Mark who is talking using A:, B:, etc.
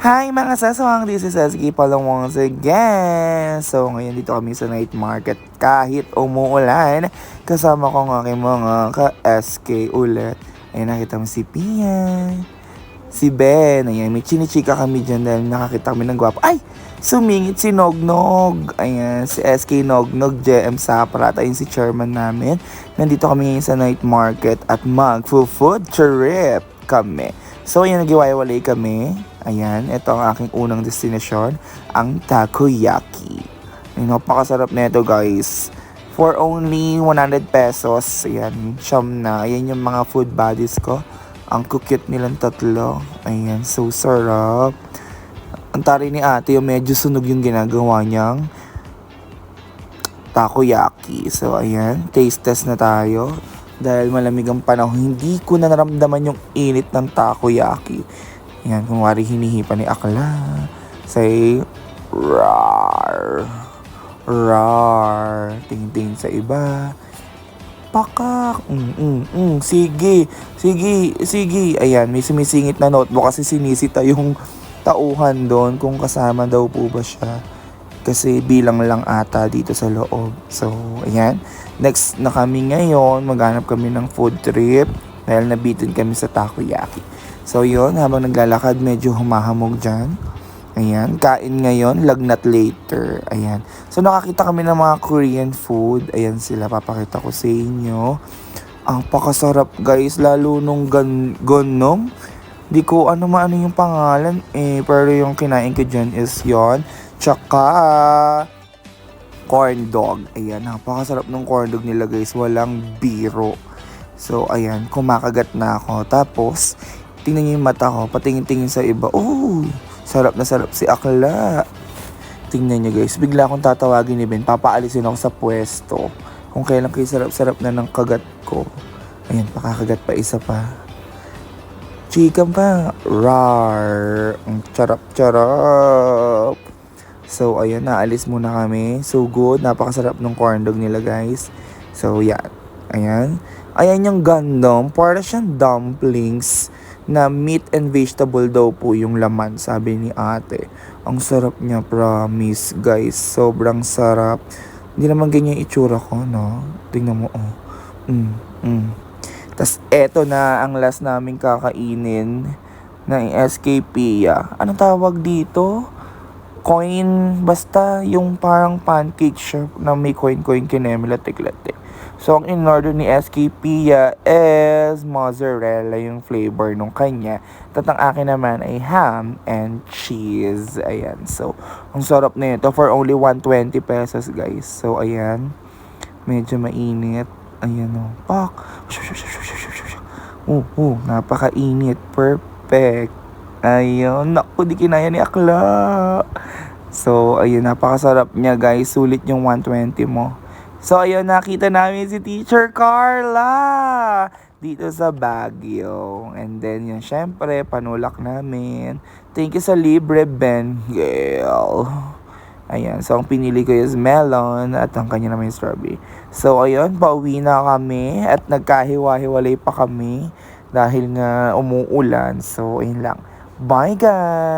A: Hi mga sasawang, this is SK Palong once again. So ngayon dito kami sa night market kahit umuulan. Kasama ko ng aking mga ka-SK ulit. Ayun, nakita mo si Pia, si Ben. Ayan, may chinichika kami dyan dahil nakakita kami ng gwapo. Ay! Sumingit si Nognog. Ayan, si SK Nognog, JM Saprat. Ayun si chairman namin. Nandito kami ngayon sa night market at mag-food trip kami. So, ayan, nagiwaiwalay kami. Ayan, ito ang aking unang destinasyon, ang takoyaki. Ay, napakasarap na ito, guys. For only 100 pesos. Ayan, siyam na. Ayan yung mga food buddies ko. Ang cute nilang tatlo. Ayan, so sarap. Ang tari ni ate, yung medyo sunog yung ginagawa niyang takoyaki. So, ayan, taste test na tayo. Dahil malamig ang panahon, hindi ko na naramdaman yung init ng takoyaki. Yan, kung wari hinihipa ni Akla. Say, rar. Rar. Tingin-tingin sa iba. Pakak. Sige. Sige. Sige. Ayan, may sumisingit na notebook kasi sinisita yung tauhan doon kung kasama daw po ba siya. Kasi bilang lang ata dito sa loob. So, ayan. Next na kami ngayon, maghanap kami ng food trip dahil nabitin kami sa takoyaki. So, yun, habang naglalakad, medyo humahamog dyan. Ayan, kain ngayon, lagnat later. Ayan. So, nakakita kami ng mga Korean food. Ayan sila, papakita ko sa inyo. Ang pakasarap, guys, lalo nung gonom. Di ko ano yung pangalan pero yung kinain ko dyan is yon. Tsaka corn dog. Ayan, napakasarap ng corn dog nila, guys. Walang biro. So, ayan, kumakagat na ako. Tapos, tingnan niyo yung mata ko, patingin-tingin sa iba. Oh, sarap na sarap si Akla. Tingnan niyo, guys, bigla akong tatawagin ni Ben. Papaalisin ako sa pwesto. Kung kailan kayo sarap-sarap na ng kagat ko. Ayan, pakakagat pa isa pa. Chicken pa. Rar. Ang charap-charap. So, ayun, naalis muna kami. So good. Napakasarap ng corn dog nila, guys. So, yan. Ayan. Ayan yung gandom. Para siyang dumplings na meat and vegetable daw po yung laman, sabi ni ate. Ang sarap niya, promise, guys. Sobrang sarap. Hindi naman ganyan itsura ko, no? Tingnan mo, oh. Tas eto na ang last naming kakainin ng SKP. Anong tawag dito? Coin, basta yung parang pancake siya na may coin-coin kinemilatik-latik. So, ang in-order ni SK Pia is mozzarella yung flavor nung kanya. At ang akin naman ay ham and cheese. Ayan. So, ang sarap na ito for only 120 pesos, guys. So, ayan. Medyo mainit. Ayan o. Pak! Napakainit. Perfect. Ayun. Naku, di kinaya ni Akla. So, ayun. Napakasarap niya, guys. Sulit yung 120 mo. So, ayun, nakita namin si Teacher Carla dito sa Baguio. And then, yun, syempre, panulak namin. Thank you sa libre, Ben. Girl. Ayan, so ang pinili ko is melon at ang kanya naman yung strawberry. So, ayun, pauwi na kami at nagkahiwa-hiwalay pa kami dahil nga umuulan. So, ayun lang. Bye, guys!